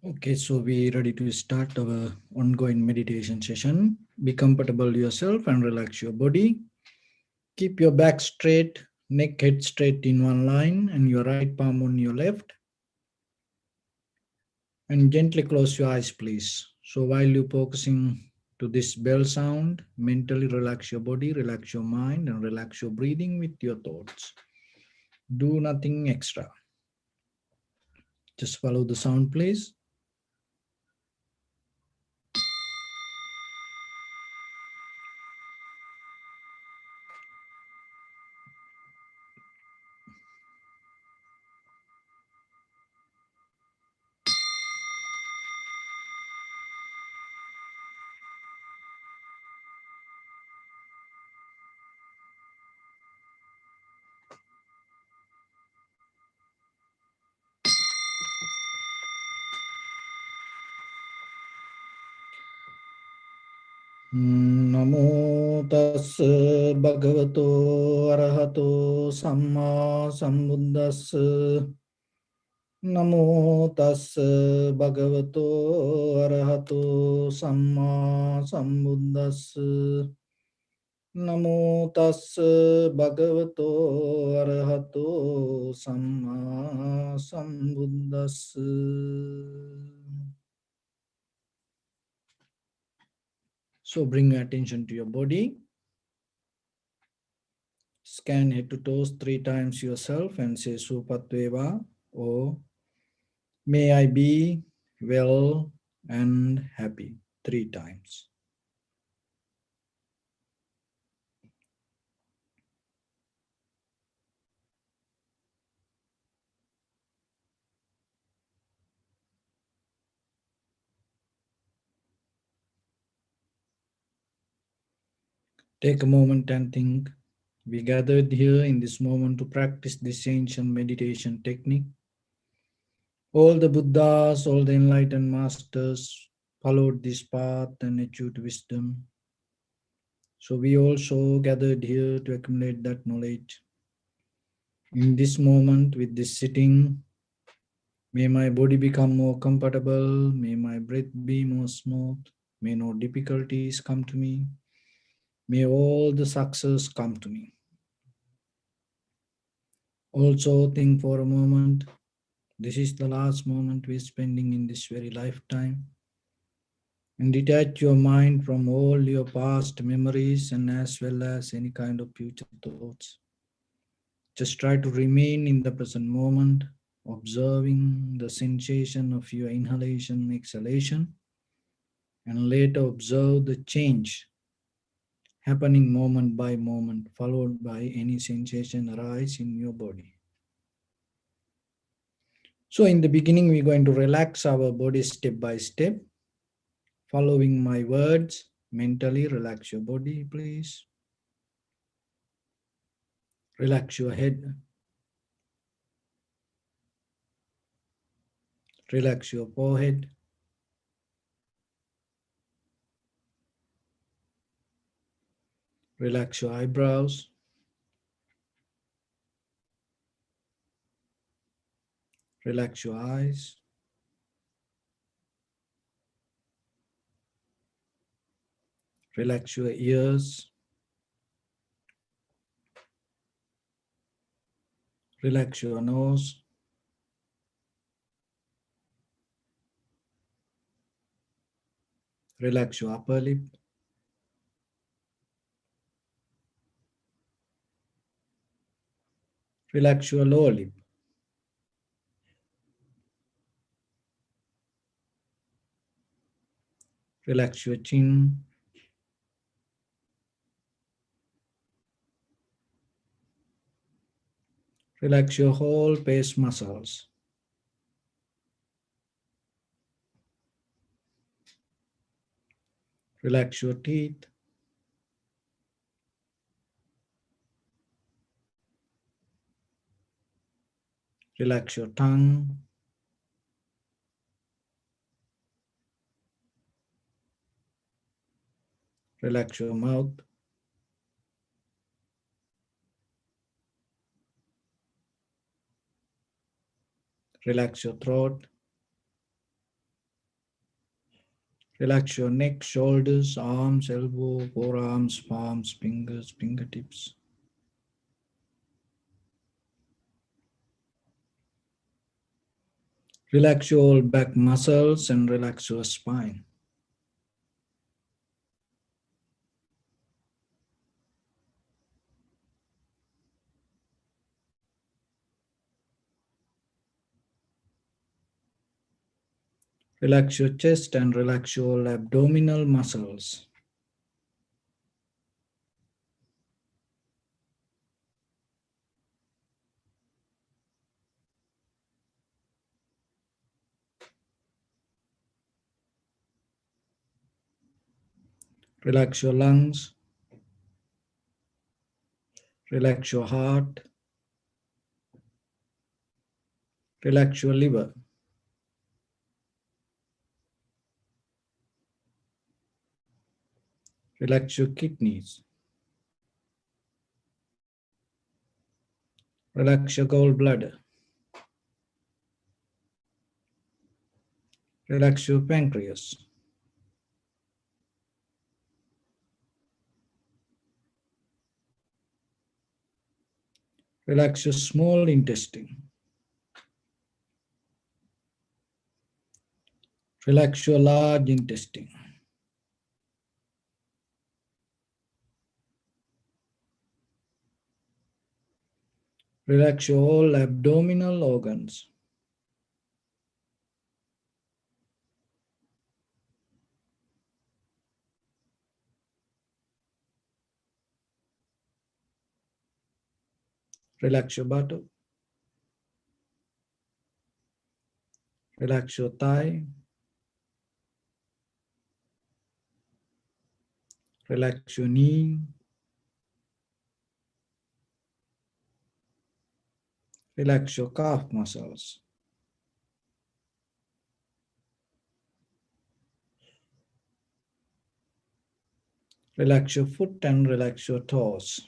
Okay, so we ready to start our ongoing meditation session. Be comfortable yourself and relax your body. Keep your back straight, neck head straight in one line, and your right palm on your left. And gently close your eyes, please. So while you're focusing to this bell sound, mentally relax your body, relax your mind, and relax your breathing with your thoughts. Do nothing extra. Just follow the sound, please. Namo tassa bhagavato arahato samma sambuddhassa. Namo tassa bhagavato arahato samma sambuddhassa. Namo tassa bhagavato arahato samma sambuddhassa. So bring your attention to your body. Scan head to toes 3 times yourself and say Supatveva, or may I be well and happy 3 times. Take a moment and think. We gathered here in this moment to practice this ancient meditation technique. All the Buddhas, all the enlightened masters followed this path and achieved wisdom. So we also gathered here to accumulate that knowledge. In this moment, with this sitting, may my body become more comfortable, may my breath be more smooth, may no difficulties come to me, may all the success come to me. Also think for a moment, this is the last moment we're spending in this very lifetime. And detach your mind from all your past memories and as well as any kind of future thoughts. Just try to remain in the present moment, observing the sensation of your inhalation, exhalation, and later observe the change happening moment by moment, followed by any sensation arise in your body. So in the beginning, we're going to relax our body step by step, following my words. Mentally relax your body, please. Relax your head. Relax your forehead. Relax your eyebrows. Relax your eyes. Relax your ears. Relax your nose. Relax your upper lip. Relax your lower lip. Relax your chin. Relax your whole face muscles. Relax your teeth. Relax your tongue. Relax your mouth. Relax your throat. Relax your neck, shoulders, arms, elbow, forearms, palms, fingers, fingertips. Relax your back muscles and relax your spine. Relax your chest and relax your abdominal muscles. Relax your lungs. Relax your heart. Relax your liver. Relax your kidneys. Relax your gallbladder. Relax your pancreas. Relax your small intestine. Relax your large intestine. Relax your all abdominal organs. Relax your buttock. Relax your thigh. Relax your knee. Relax your calf muscles. Relax your foot and relax your toes.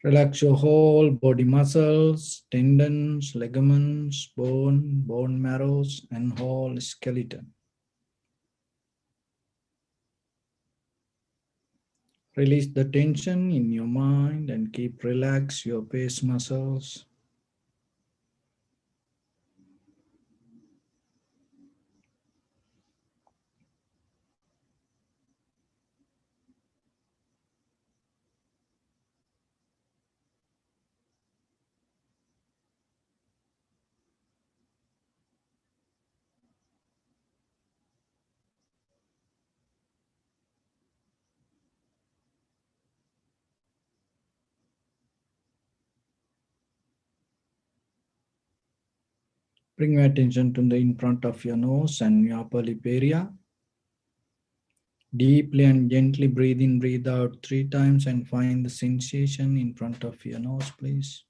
Relax your whole body muscles, tendons, ligaments, bone marrows, and whole skeleton. Release the tension in your mind and keep relax your face muscles. Bring your attention to the in front of your nose and your upper lip area. Deeply and gently breathe in, breathe out 3 times and find the sensation in front of your nose, please.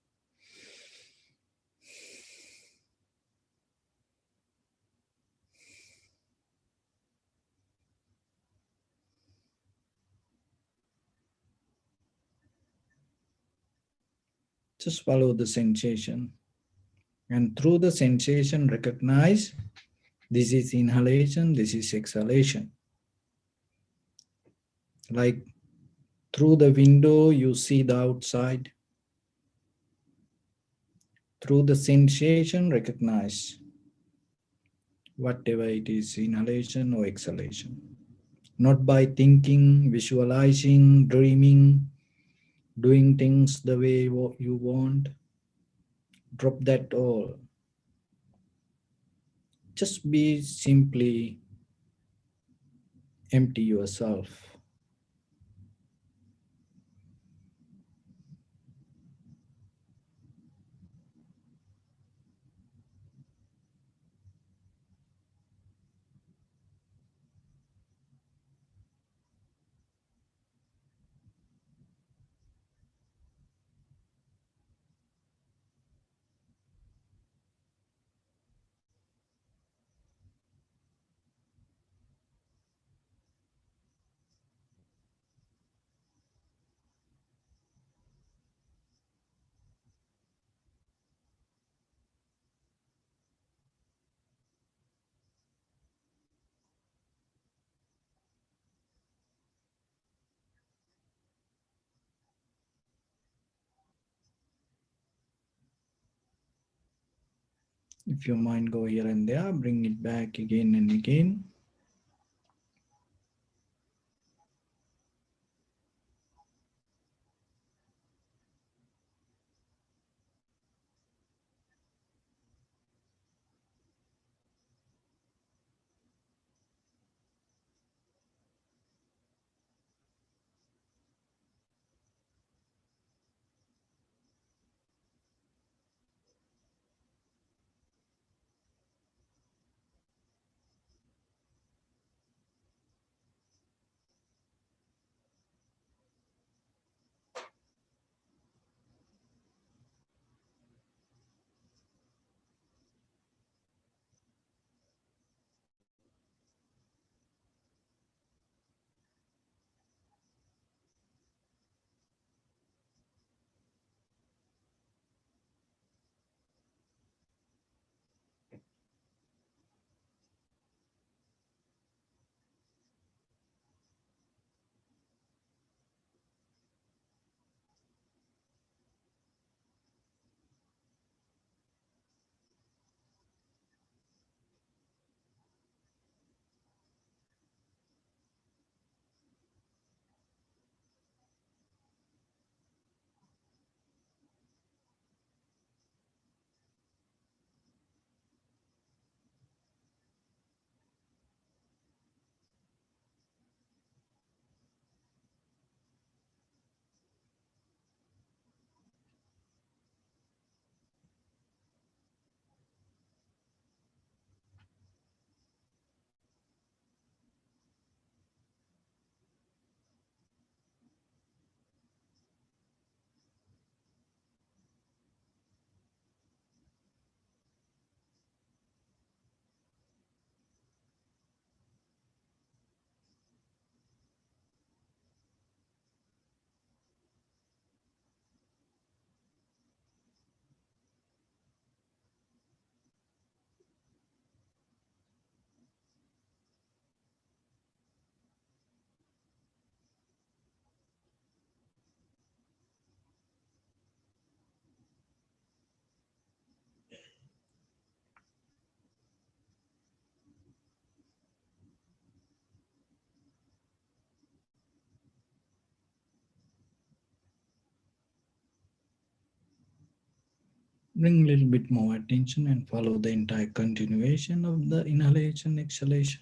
Just follow the sensation. And through the sensation, recognize this is inhalation, this is exhalation. Like through the window, you see the outside. Through the sensation, recognize whatever it is, inhalation or exhalation. Not by thinking, visualizing, dreaming, doing things the way you want. Drop that all. Just be simply empty yourself. If your mind go here and there, bring it back again and again. Bring a little bit more attention and follow the entire continuation of the inhalation, exhalation.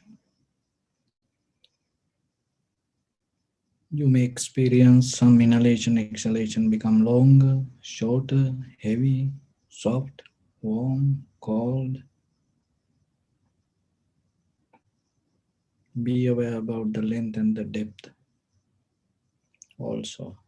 You may experience some inhalation, exhalation become longer, shorter, heavy, soft, warm, cold. Be aware about the length and the depth also.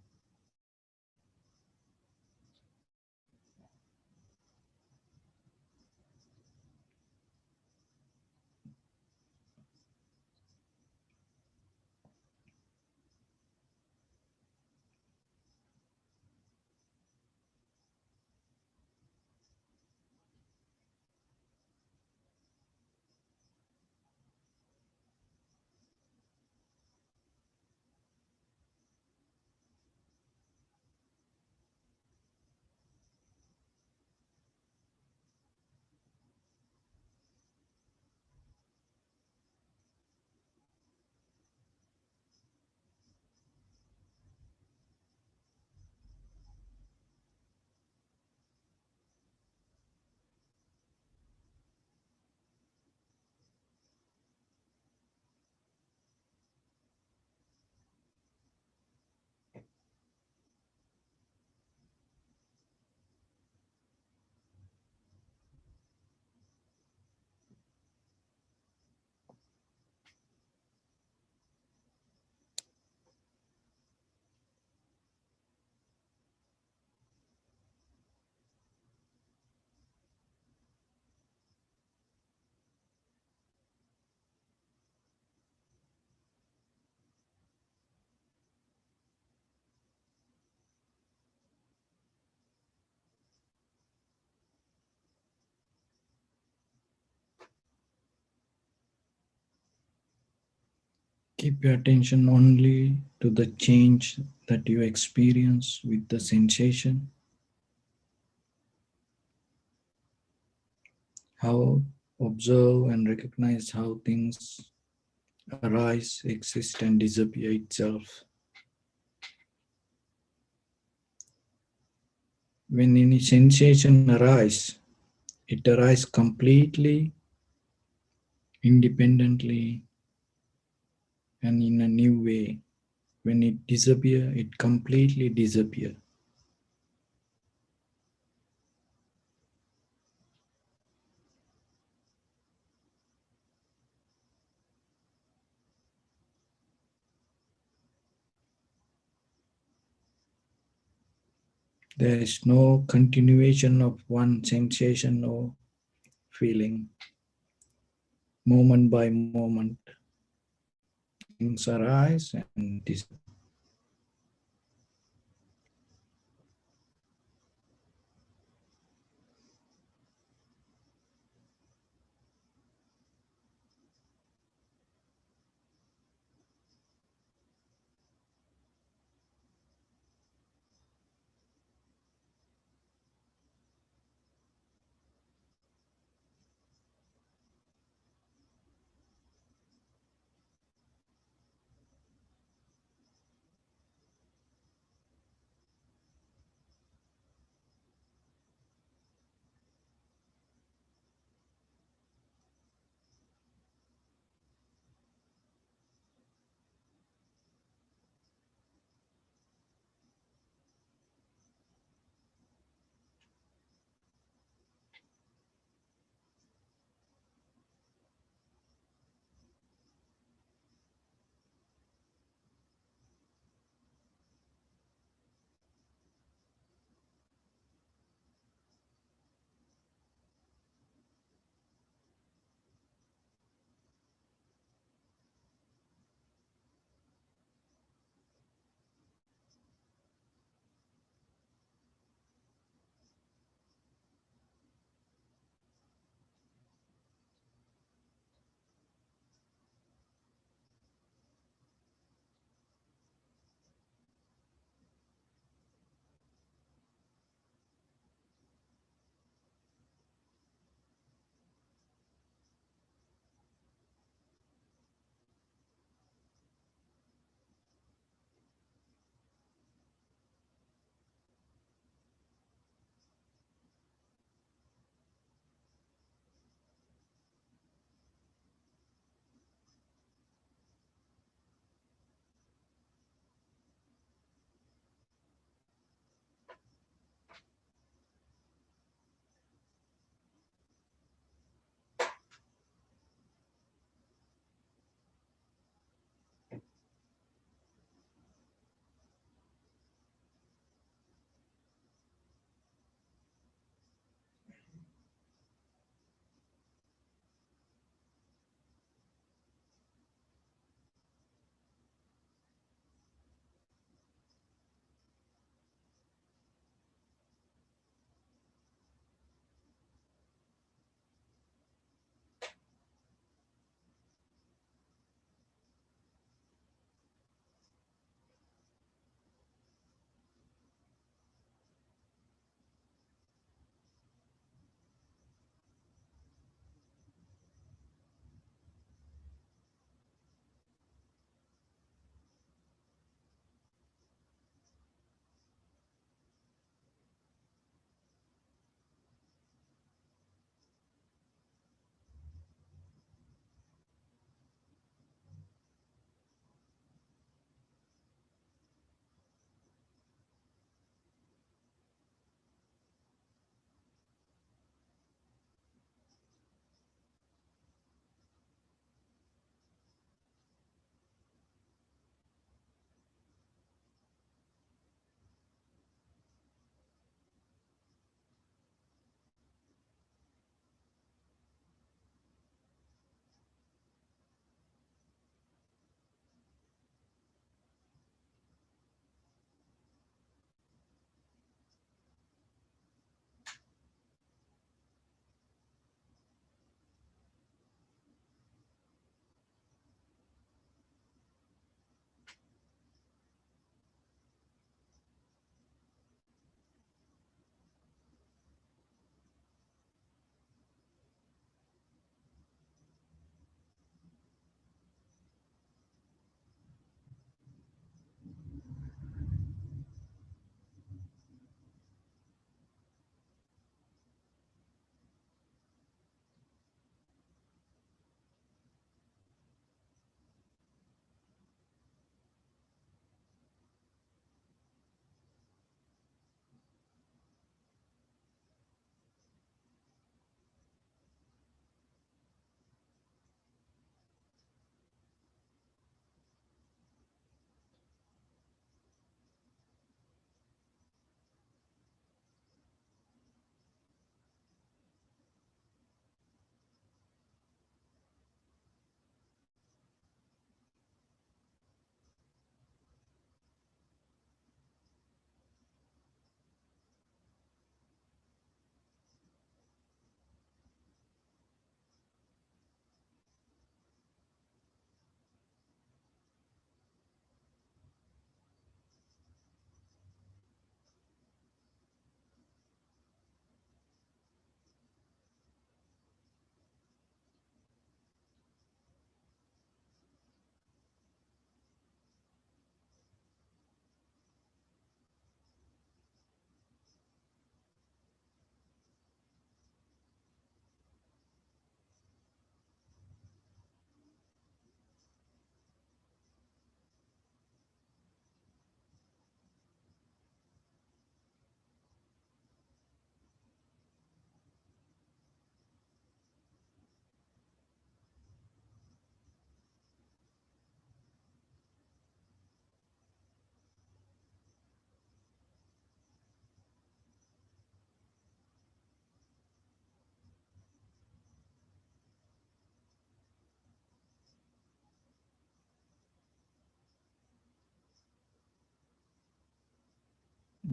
Keep your attention only to the change that you experience with the sensation. How observe and recognize how things arise, exist, and disappear itself. When any sensation arises, it arises completely, independently, and in a new way. When it disappears, it completely disappears. There is no continuation of one sensation or feeling. Moment by moment, things arise and disappear.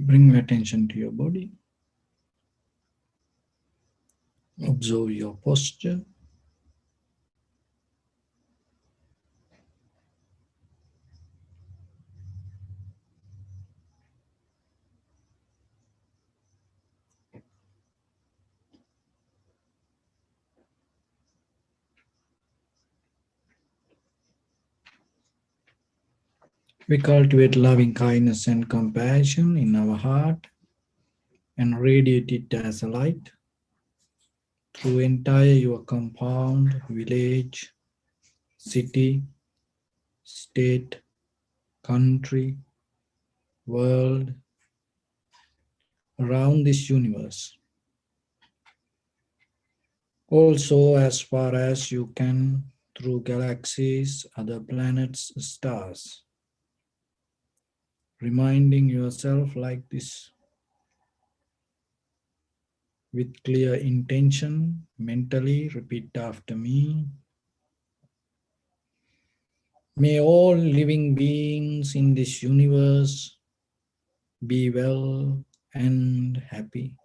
Bring attention to your body. Observe your posture. We cultivate loving kindness and compassion in our heart and radiate it as a light through entire your compound, village, city, state, country, world, around this universe. Also, as far as you can, through galaxies, other planets, stars. Reminding yourself like this with clear intention, mentally repeat after me. May all living beings in this universe be well and happy.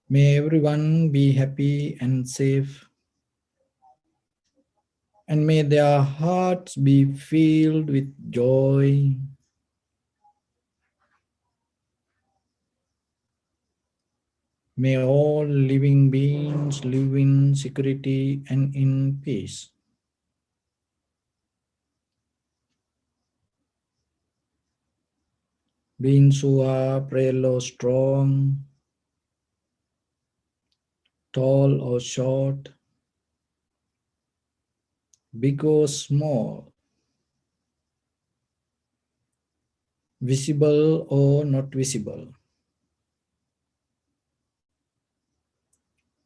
May everyone be happy and safe, and may their hearts be filled with joy. May all living beings live in security and in peace. Beings who are frail or strong, tall or short, big or small, visible or not visible,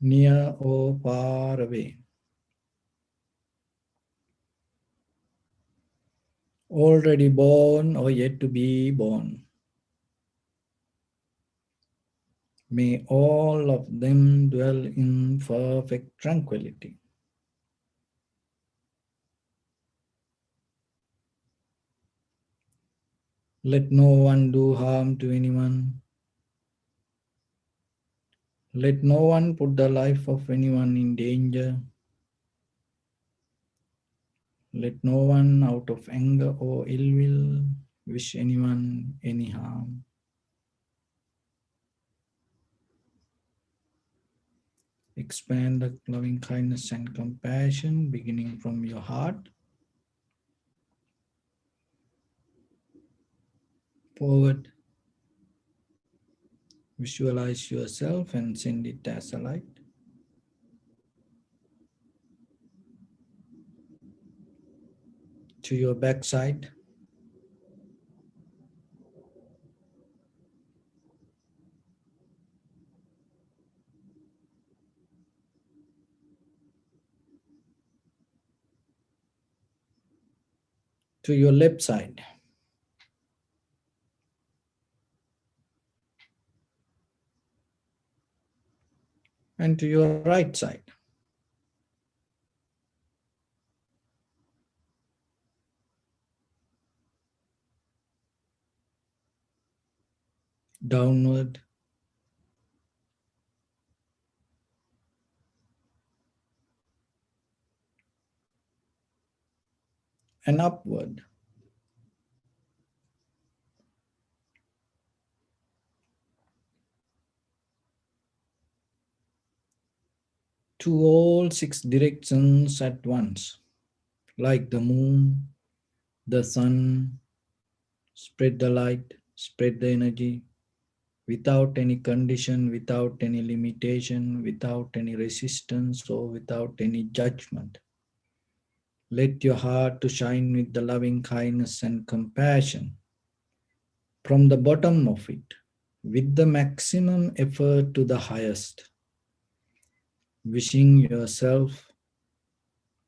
near or far away, already born or yet to be born. May all of them dwell in perfect tranquility. Let no one do harm to anyone. Let no one put the life of anyone in danger. Let no one out of anger or ill will wish anyone any harm. Expand the loving kindness and compassion beginning from your heart forward. Visualize yourself and send it as a light to your backside, to your left side, and to your right side. Downward and upward. To all six directions at once, like the moon, the sun. Spread the light, spread the energy without any condition, without any limitation, without any resistance, or without any judgment. Let your heart to shine with the loving kindness and compassion from the bottom of it, with the maximum effort to the highest. Wishing yourself,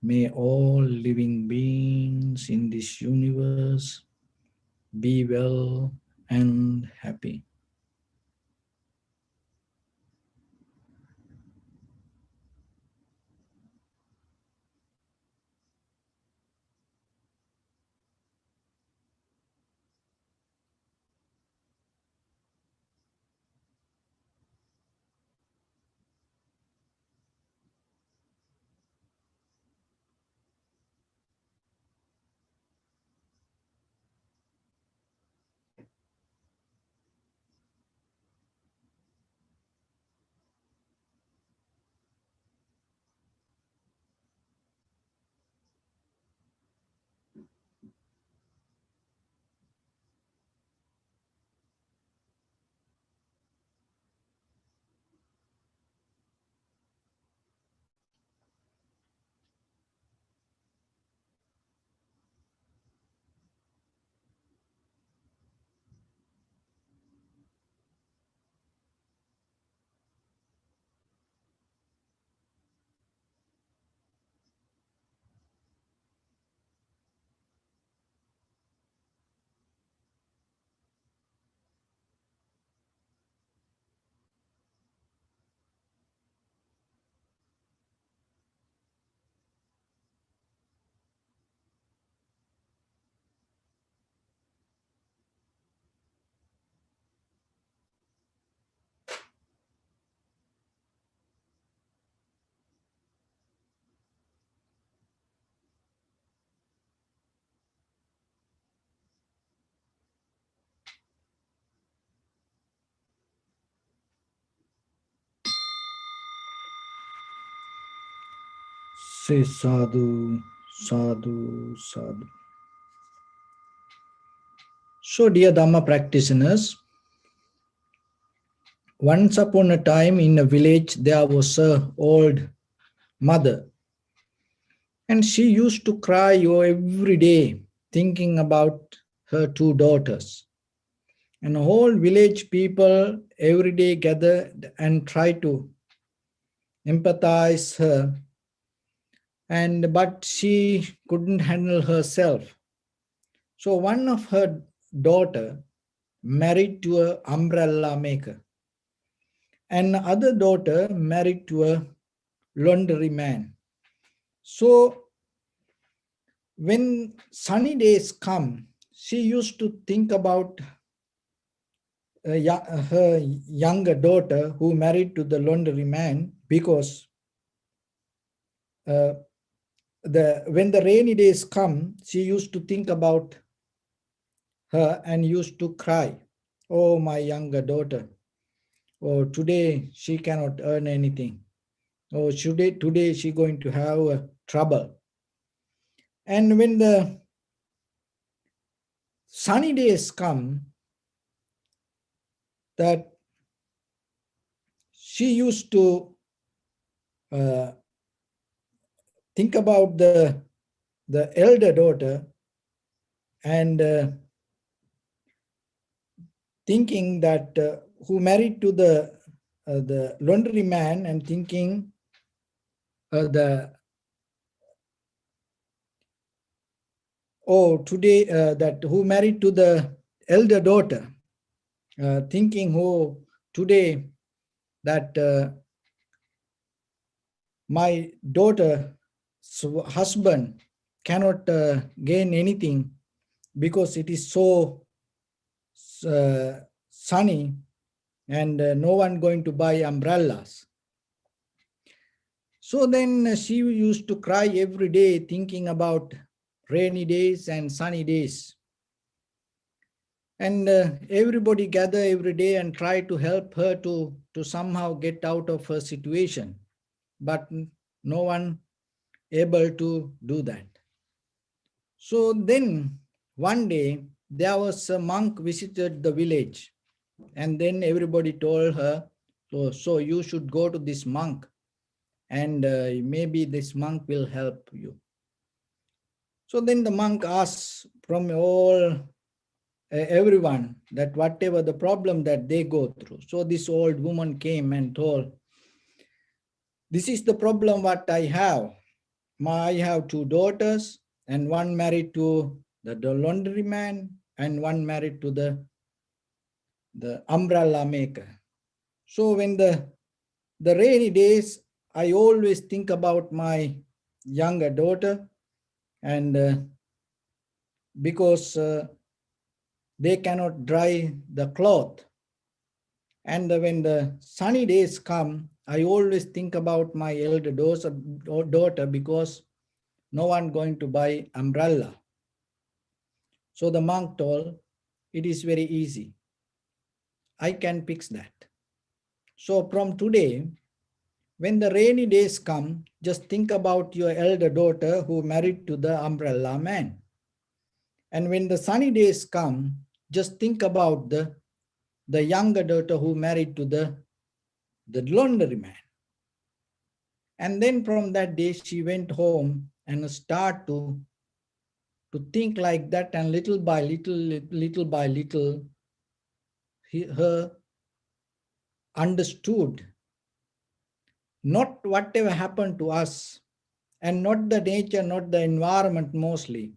may all living beings in this universe be well and happy. Say sadhu, sadhu, sadhu. So, dear Dhamma practitioners, once upon a time in a village there was a old mother, and she used to cry every day thinking about her two daughters. And whole village people every day gathered and tried to empathize her, and but she couldn't handle herself. So one of her daughter married to a umbrella maker, and other daughter married to a laundry man. So when sunny days come, she used to think about her younger daughter who married to the laundry man, because uh, when the rainy days come, she used to think about her and used to cry, "Oh, my younger daughter. Oh, today she cannot earn anything. Oh, today she going to have trouble." And when the sunny days come, that she used to uh, think about the elder daughter, and thinking that who married to the laundry man, and thinking the oh today that who married to the elder daughter, thinking who today that my daughter's husband cannot gain anything because it is so sunny, and no one going to buy umbrellas. So then she used to cry every day thinking about rainy days and sunny days. And everybody gather every day and try to help her to somehow get out of her situation. But no one able to do that. So then one day there was a monk visited the village, and then everybody told her, so you should go to this monk, and maybe this monk will help you. So then the monk asks from all everyone that whatever the problem that they go through. So this old woman came and told, "This is the problem what I have. I have two daughters, and one married to the laundry man, and one married to the umbrella maker. So when the rainy days, I always think about my younger daughter, and because they cannot dry the cloth. And when the sunny days come, I always think about my elder daughter, because no one going to buy umbrella." So the monk told, "It is very easy. I can fix that. So from today, when the rainy days come, just think about your elder daughter who married to the umbrella man. And when the sunny days come, just think about the younger daughter who married to the laundry man." And then from that day, she went home and start to think like that, and little by little, her understood not whatever happened to us, and not the nature, not the environment mostly,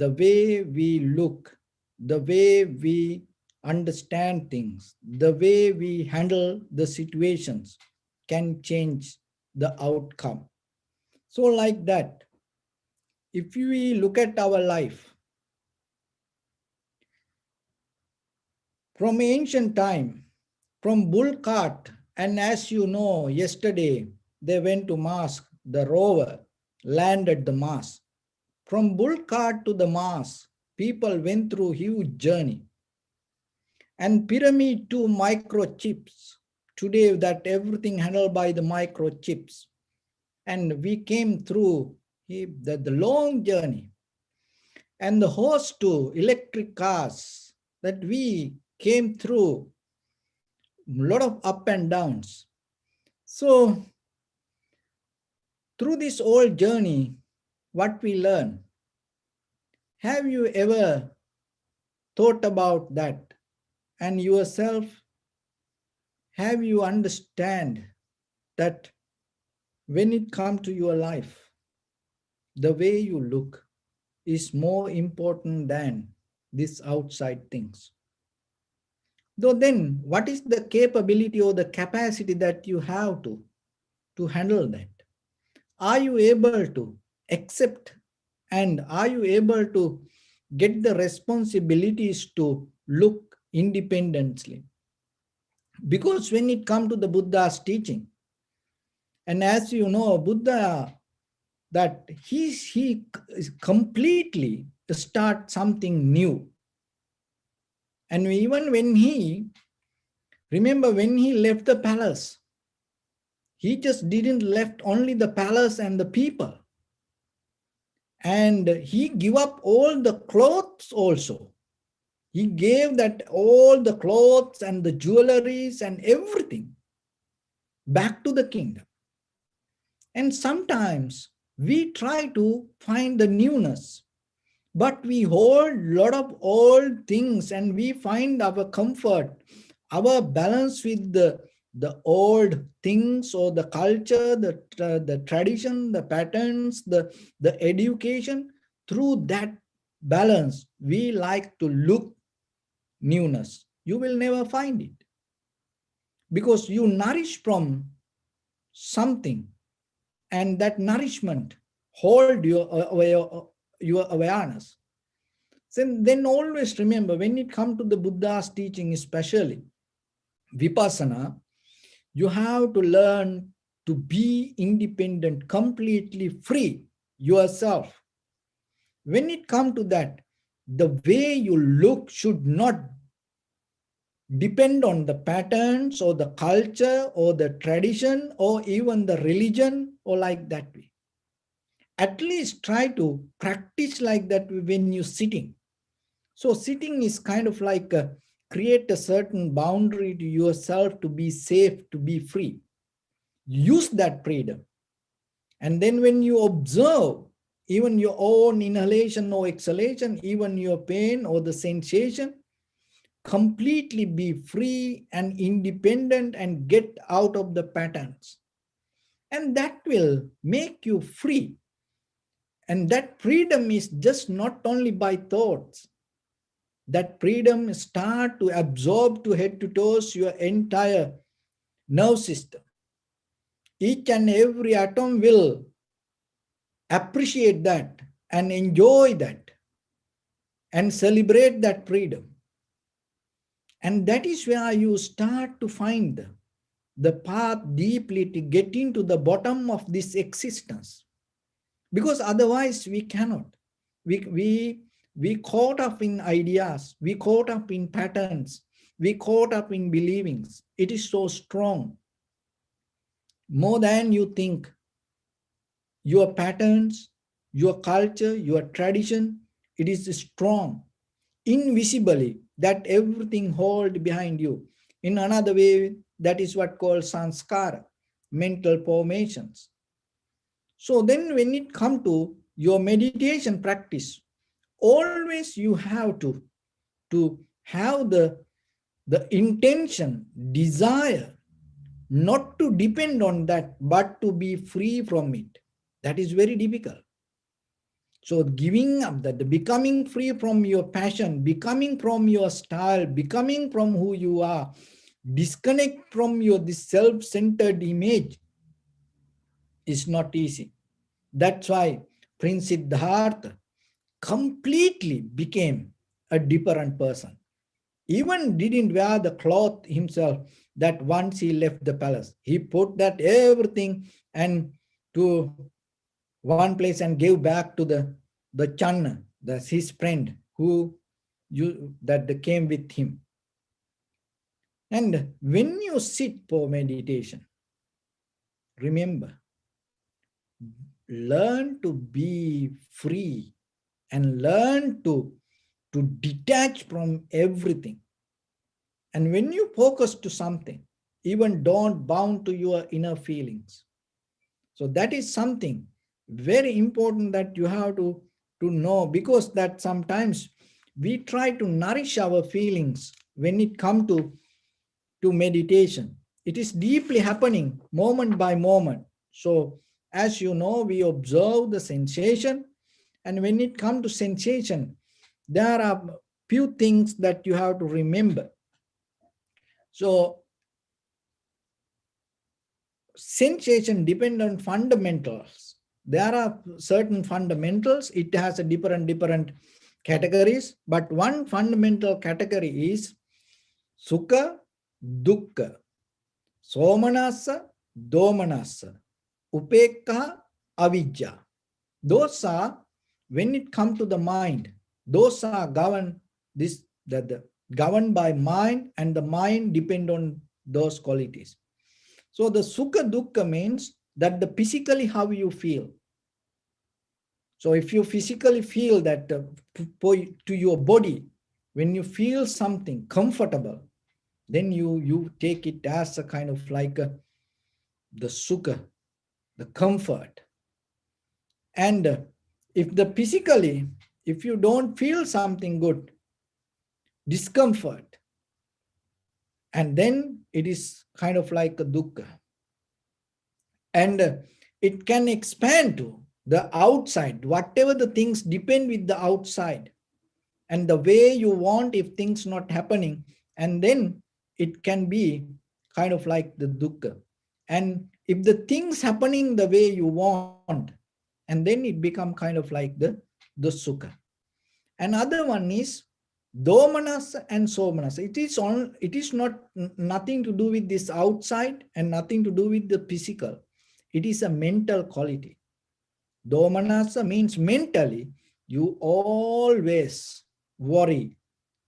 the way we look, the way we understand things, the way we handle the situations can change the outcome. So like that, if we look at our life from ancient time, from bull cart, and as you know, yesterday they went to Mars, the rover landed the Mars. From bull cart to the Mars, people went through huge journey. And pyramid to microchips. Today that everything handled by the microchips. And we came through the long journey and the horse to electric cars that we came through a lot of up and downs. So through this whole journey, what we learn, have you ever thought about that and yourself? Have you understand that when it comes to your life, the way you look is more important than these outside things? Though then, what is the capability or the capacity that you have to handle that? Are you able to accept and are you able to get the responsibilities to look independently? Because when it comes to the Buddha's teaching, and as you know, Buddha, that he completely start something new. And even when remember when he left the palace, he just didn't left only the palace and the people. And he gave up all the clothes also. He gave that all the clothes and the jewelries and everything back to the kingdom. And sometimes we try to find the newness, but we hold a lot of old things and we find our comfort, our balance with the old things or the culture, the tradition, the patterns, the education. Through that balance, we like to look newness. You will never find it because you nourish from something, and that nourishment hold your awareness. Then always remember, when it comes to the Buddha's teaching, especially Vipassana, you have to learn to be independent, completely free yourself. When it comes to that, the way you look should not depend on the patterns or the culture or the tradition or even the religion or like that way. At least try to practice like that when you're sitting. So sitting is kind of like create a certain boundary to yourself to be safe, to be free. Use that freedom. And then when you observe even your own inhalation or exhalation, even your pain or the sensation, completely be free and independent and get out of the patterns. And that will make you free. And that freedom is just not only by thoughts. That freedom start to absorb to head to toes your entire nerve system. Each and every atom will appreciate that and enjoy that and celebrate that freedom. And that is where you start to find the path deeply to get into the bottom of this existence. Because otherwise we cannot. We caught up in ideas, we caught up in patterns, we caught up in believings. It is so strong. More than you think. Your patterns, your culture, your tradition, it is strong, invisibly, that everything hold behind you. In another way, that is what called sanskara, mental formations. So then when it comes to your meditation practice, always you have to have the intention, desire, not to depend on that, but to be free from it. That is very difficult. So giving up that, becoming free from your passion, becoming from your style, becoming from who you are, disconnect from your this self-centered image is not easy. That's why Prince Siddhartha completely became a different person. Even didn't wear the cloth himself that once he left the palace. He put that everything and to one place and gave back to the Channa, that's his friend that came with him. And when you sit for meditation, remember learn to be free and learn to detach from everything. And when you focus to something, even don't bound to your inner feelings. So that is something very important that you have to know, because that sometimes we try to nourish our feelings when it comes to meditation. It is deeply happening moment by moment. So as you know, we observe the sensation, and when it comes to sensation, there are few things that you have to remember. So sensation depend on fundamentals. There are certain fundamentals. It has a different categories, but one fundamental category is sukha, dukkha, somanasa, domanasa, upekka, avijja. Those are, when it comes to the mind, those are governed this the governed by mind, and the mind depend on those qualities. So the sukha dukkha means that the physically how you feel. So if you physically feel that to your body, when you feel something comfortable, then you take it as a kind of like the sukha, the comfort. And if the physically, if you don't feel something good, discomfort, and then it is kind of like a dukkha. And it can expand to the outside, whatever the things depend with the outside and the way you want, if things not happening, and then it can be kind of like the dukkha. And if the things happening the way you want, and then it become kind of like the sukha. Another one is domanas and somanas. It is not nothing to do with this outside and nothing to do with the physical. It is a mental quality. Domanasa means mentally you always worry,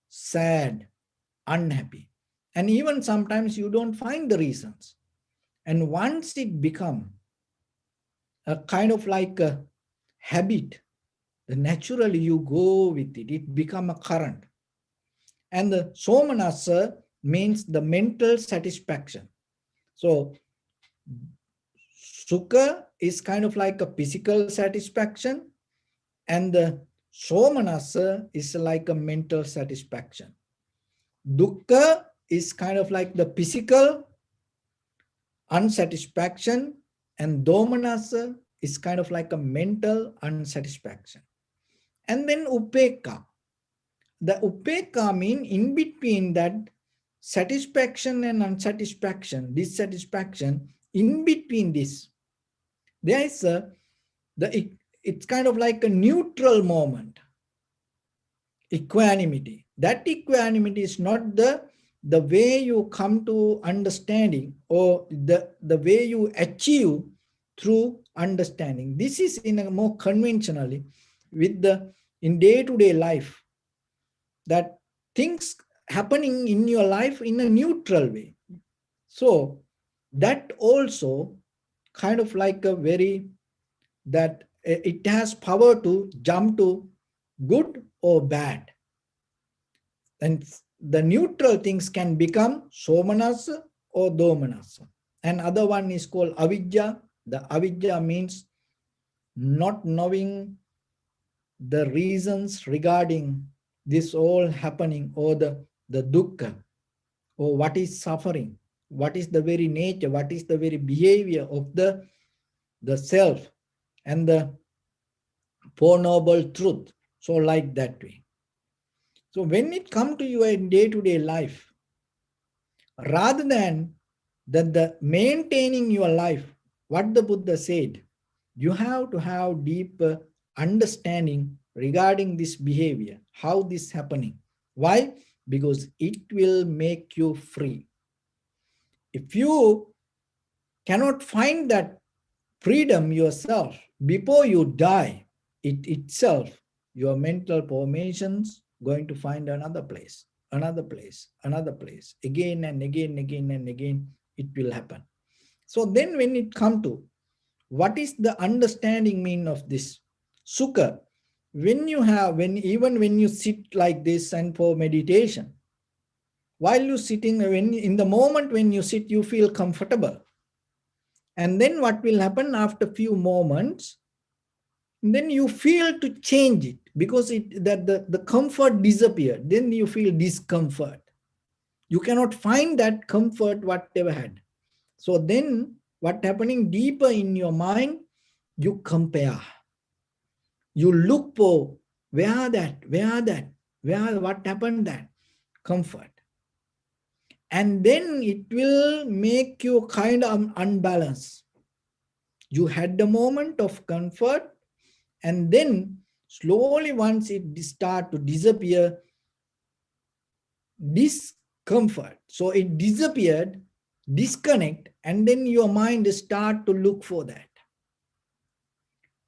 sad, unhappy, and even sometimes you don't find the reasons. And once it become a kind of like a habit, then naturally you go with it. It become a current. And the somanasa means the mental satisfaction. So sukha is kind of like a physical satisfaction, and the somanasa is like a mental satisfaction. Dukkha is kind of like the physical unsatisfaction, and domanasa is kind of like a mental unsatisfaction. And then upekka. The upekka mean in between that satisfaction and unsatisfaction, dissatisfaction, in between this, there is it's kind of like a neutral moment, equanimity. That equanimity is not the way you come to understanding, or the way you achieve through understanding. This is in a more conventionally with the in day-to-day life, that things happening in your life in a neutral way. So that also kind of like a very, that it has power to jump to good or bad. And the neutral things can become somanasa or domanasa. And other one is called avijja. The avijja means not knowing the reasons regarding this all happening, or the dukkha, or what is suffering, what is the very nature, what is the very behavior of the self, and the Four Noble Truth. So like that way. So when it comes to your day-to-day life, rather than the maintaining your life, what the Buddha said, you have to have deep understanding regarding this behavior, how this happening. Why? Because it will make you free. If you cannot find that freedom yourself before you die, it itself, your mental formations going to find another place, another place, another place, again and again, again and again, it will happen. So then when it come to What is the understanding mean of this? Sukha. Even when you sit like this and for meditation, while you sitting, when in the moment when you sit, you feel comfortable. And then what will happen after few moments, then you feel to change it because the comfort disappeared. Then you feel discomfort. You cannot find that comfort whatever had. So then what happening deeper in your mind, you compare. You look for what happened that comfort. And then it will make you kind of unbalanced. You had the moment of comfort, and then slowly once it start to disappear, discomfort. So it disappeared, disconnect, and then your mind start to look for that.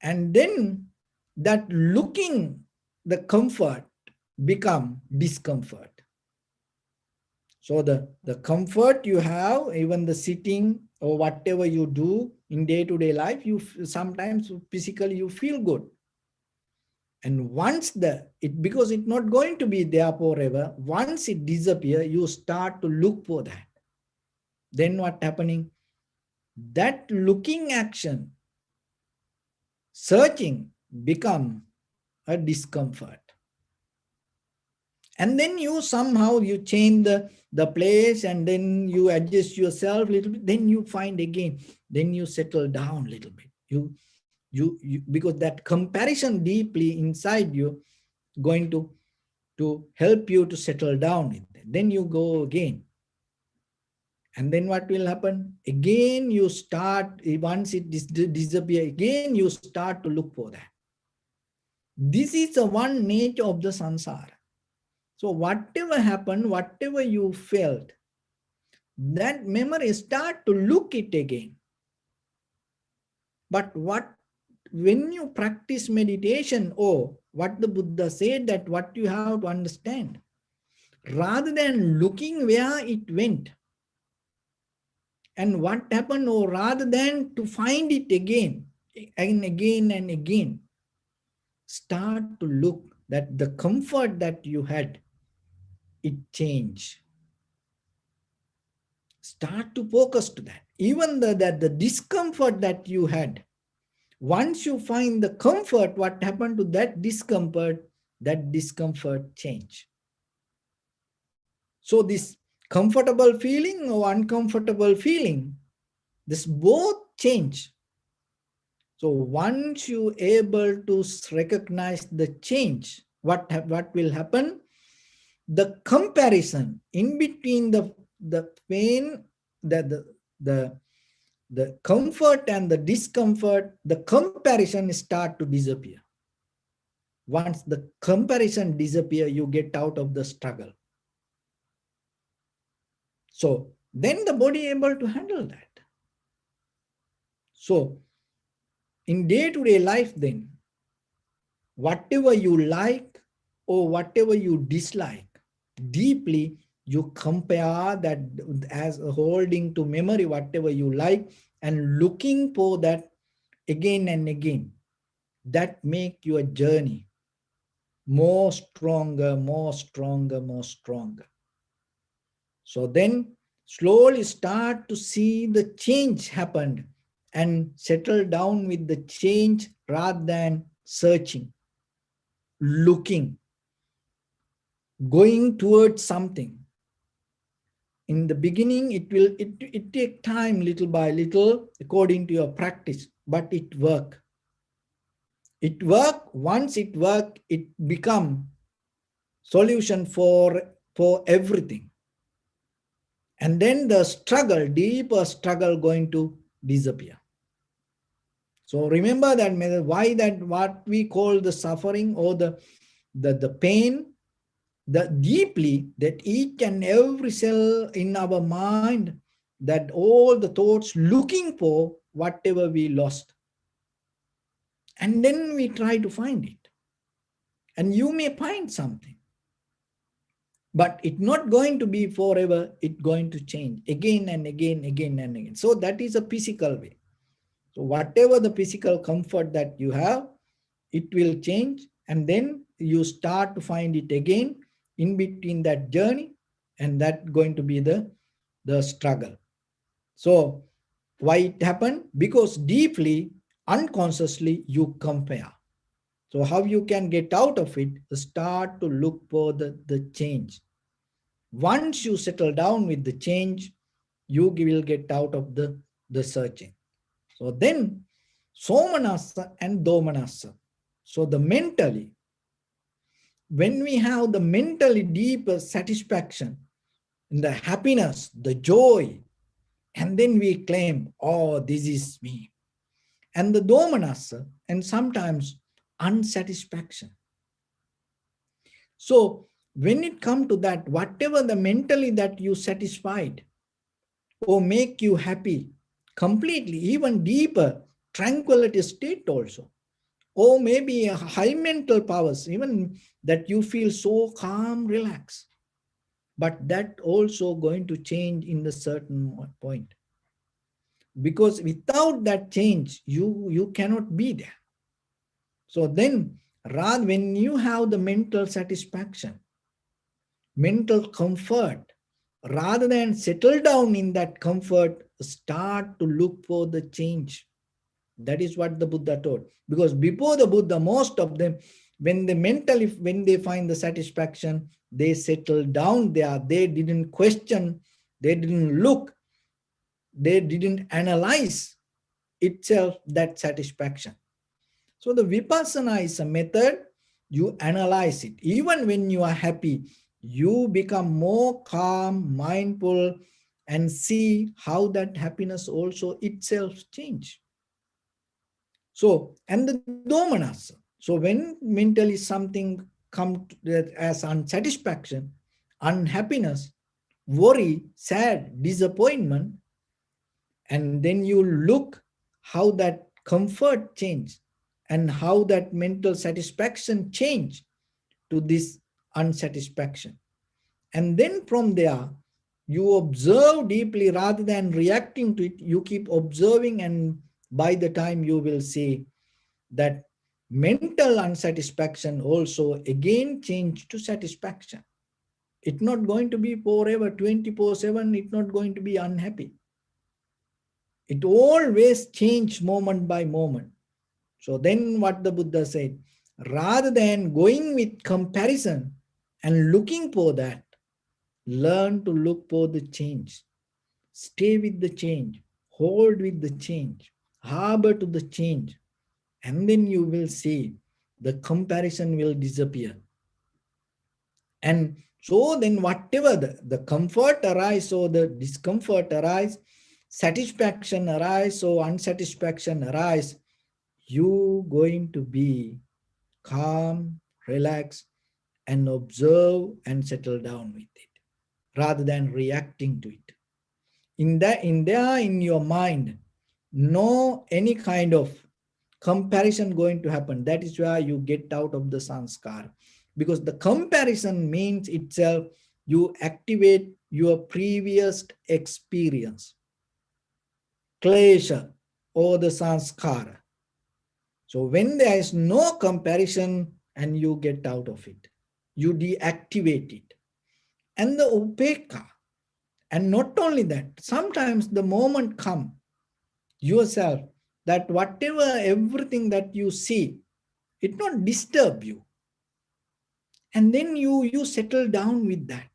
And then that looking the comfort become discomfort. So the comfort you have, even the sitting or whatever you do in day-to-day life, you sometimes physically you feel good. And once because it's not going to be there forever, once it disappears, you start to look for that. Then what happening? That looking action, searching, become a discomfort. And then you somehow you change the place, and then you adjust yourself a little bit, then you find again, then you settle down a little bit. You because that comparison deeply inside you going to help you to settle down in there. Then you go again. And then what will happen? Again, you start, once it disappears, again, you start to look for that. This is the one nature of the samsara. So whatever happened, whatever you felt, that memory start to look it again. But when you practice meditation, or what the Buddha said, that what you have to understand, rather than looking where it went and what happened, or rather than to find it again and again and again, start to look that the comfort that you had, it changed. Start to focus to that. Even the discomfort that you had, once you find the comfort, what happened to that discomfort? That discomfort change. So this comfortable feeling or uncomfortable feeling, this both change. So once you able to recognize the change, what will happen? The comparison in between the pain, the comfort and the discomfort, the comparison start to disappear. Once the comparison disappear, you get out of the struggle. So then the body able to handle that. So in day-to-day life then, whatever you like or whatever you dislike, deeply you compare that as holding to memory whatever you like and looking for that again and again. That make your journey more stronger, more stronger, more stronger. So then slowly start to see the change happened and settle down with the change rather than searching, looking, going towards something. In the beginning, it take time little by little according to your practice, but it work. It work. Once it work, it become solution for everything. And then the struggle, deeper struggle going to disappear. So remember that why that what we call the suffering or the pain, the deeply that each and every cell in our mind, that all the thoughts looking for whatever we lost. And then we try to find it. And you may find something. But it's not going to be forever. It's going to change again and again, again and again. So that is a physical way. So whatever the physical comfort that you have, it will change, and then you start to find it again in between that journey, and that going to be the struggle. So why it happened? Because deeply, unconsciously, you compare. So how you can get out of it? Start to look for the change. Once you settle down with the change, you will get out of the searching. So then, somanasa and domanasa. So the mentally, when we have the mentally deep satisfaction, the happiness, the joy, and then we claim, oh, this is me. And the domanasa, and sometimes unsatisfaction. So when it comes to that, whatever the mentally that you satisfied or make you happy, completely, even deeper, tranquility state also, or maybe a high mental powers, even that you feel so calm, relaxed. But that also going to change in the certain point. Because without that change, you cannot be there. So then, rather when you have the mental satisfaction, mental comfort, rather than settle down in that comfort, start to look for the change. That is what the Buddha taught. Because before the Buddha, most of them, when they mentally, when they find the satisfaction, they settle down there. They didn't question, they didn't look, they didn't analyze itself that satisfaction. So the Vipassana is a method, you analyze it. Even when you are happy, you become more calm, mindful, and see how that happiness also itself change. So, and the domanas. So when mentally something comes as unsatisfaction, unhappiness, worry, sad, disappointment, and then you look how that comfort change and how that mental satisfaction change to this unsatisfaction. And then from there, you observe deeply rather than reacting to it, you keep observing, and by the time you will see that mental unsatisfaction also again change to satisfaction. It's not going to be forever 24/7, it's not going to be unhappy. It always change moment by moment. So then what the Buddha said, rather than going with comparison and looking for that, learn to look for the change. Stay with the change, hold with the change, harbor to the change, and then you will see the comparison will disappear. And so then whatever the comfort arise or the discomfort arise, satisfaction arise or unsatisfaction arise, you going to be calm, relax, and observe and settle down with it rather than reacting to it. In your mind, no any kind of comparison going to happen. That is why you get out of the sanskara. Because the comparison means itself you activate your previous experience, klesha or the sanskara. So when there is no comparison and you get out of it, you deactivate it. And the upeka, and not only that, sometimes the moment come yourself that whatever everything that you see, it not disturb you. And then you settle down with that.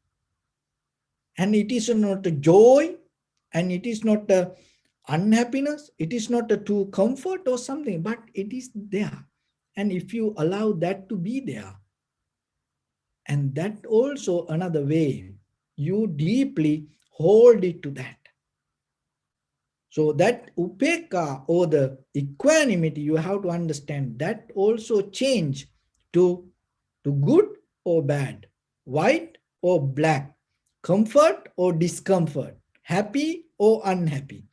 And it is not a joy, and it is not a unhappiness, it is not a true comfort or something, but it is there. And if you allow that to be there, and that also another way, you deeply hold it to that. So that upeka or the equanimity, you have to understand that also change to good or bad, white or black, comfort or discomfort, happy or unhappy.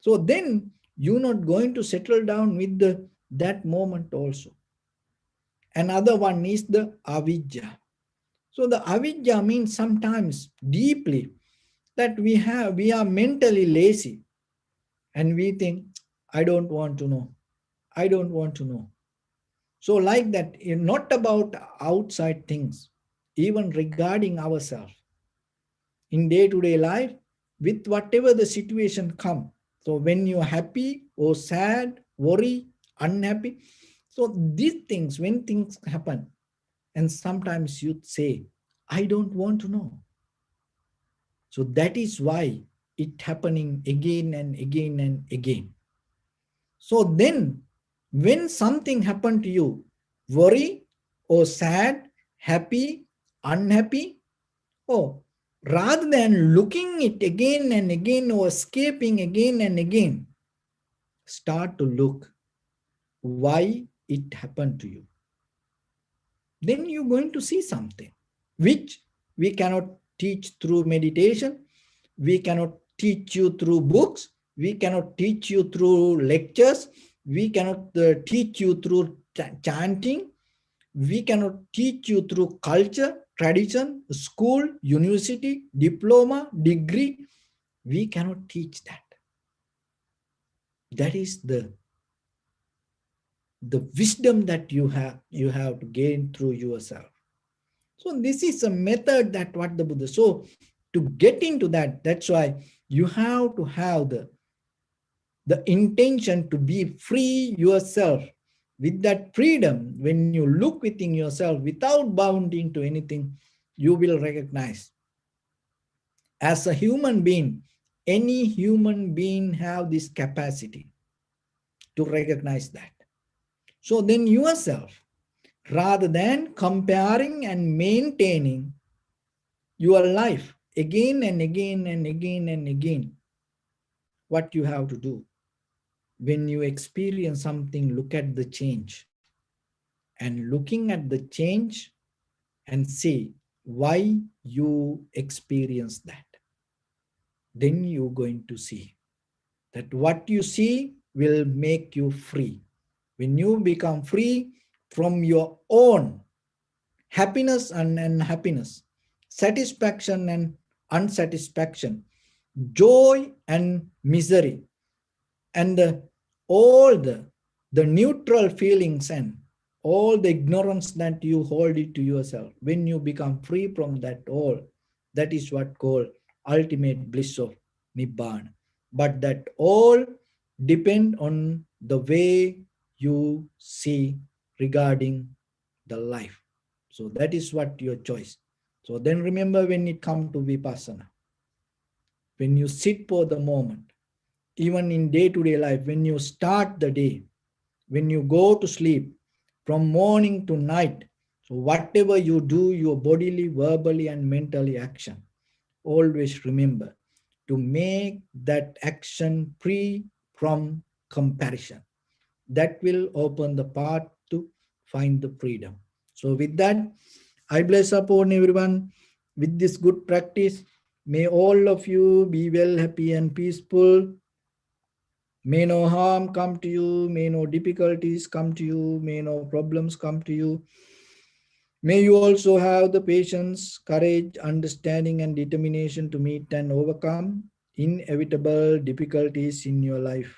So then you're not going to settle down with that moment also. Another one is the avidya. So the avidya means sometimes deeply that we are mentally lazy and we think I don't want to know. I don't want to know. So, like that, not about outside things, even regarding ourselves in day to day life, with whatever the situation come. So, when you're happy or sad, worry, unhappy, so these things, when things happen, and sometimes you say, I don't want to know. So, that is why it happening again and again and again. So then, when something happened to you, worry or sad, happy, unhappy, oh, rather than looking it again and again or escaping again and again, start to look why it happened to you. Then you're going to see something which we cannot teach through meditation, we cannot teach you through books, we cannot teach you through lectures, we cannot teach you through chanting, we cannot teach you through culture, tradition, school, university, diploma, degree. We cannot teach that. That is the wisdom that you have to gain through yourself. So this is a method that what the Buddha. So to get into that, that's why you have to have the intention to be free yourself. With that freedom, when you look within yourself without bounding to anything, you will recognize as a human being, any human being have this capacity to recognize that. So then yourself, rather than comparing and maintaining your life again and again and again and again, what you have to do, when you experience something, look at the change, and looking at the change and see why you experience that. Then you're going to see that what you see will make you free. When you become free from your own happiness and unhappiness, satisfaction and unsatisfaction, joy and misery, and all the neutral feelings and all the ignorance that you hold it to yourself, when you become free from that all, that is what called ultimate bliss of nibbana. But that all depend on the way you see regarding the life. So that is what your choice. So then remember, when it comes to vipassana, when you sit for the moment, even in day-to-day life, when you start the day, when you go to sleep, from morning to night, so whatever you do, your bodily, verbally, and mentally action, always remember to make that action free from comparison. That will open the path to find the freedom. So with that, I bless upon everyone with this good practice. May all of you be well, happy, and peaceful. May no harm come to you, may no difficulties come to you, may no problems come to you. May you also have the patience, courage, understanding, and determination to meet and overcome inevitable difficulties in your life.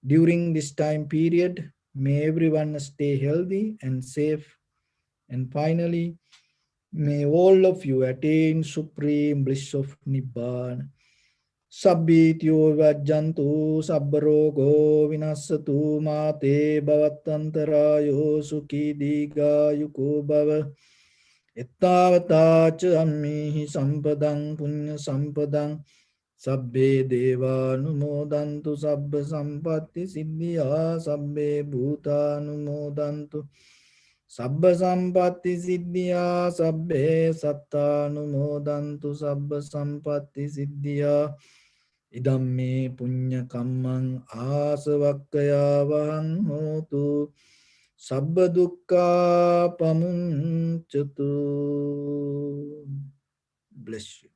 During this time period, may everyone stay healthy and safe. And finally, may all of you attain supreme bliss of Nibbana. Sabbityo vajjantu sabbarogo vinassatu mate bhavatantarayo sukhi digayuko bhava. Ittavata cha ammihi sampadang punya sampadang sabbe deva numodantu sabba sampatti siddhya sabbe bhuta numodantu sabba sampatti siddhya sabbe satta numodantu sabba sampatti siddhya. Idam me punya kammang asavakkaya vahang hotu sabba dukkha pamuncatu. Bless you.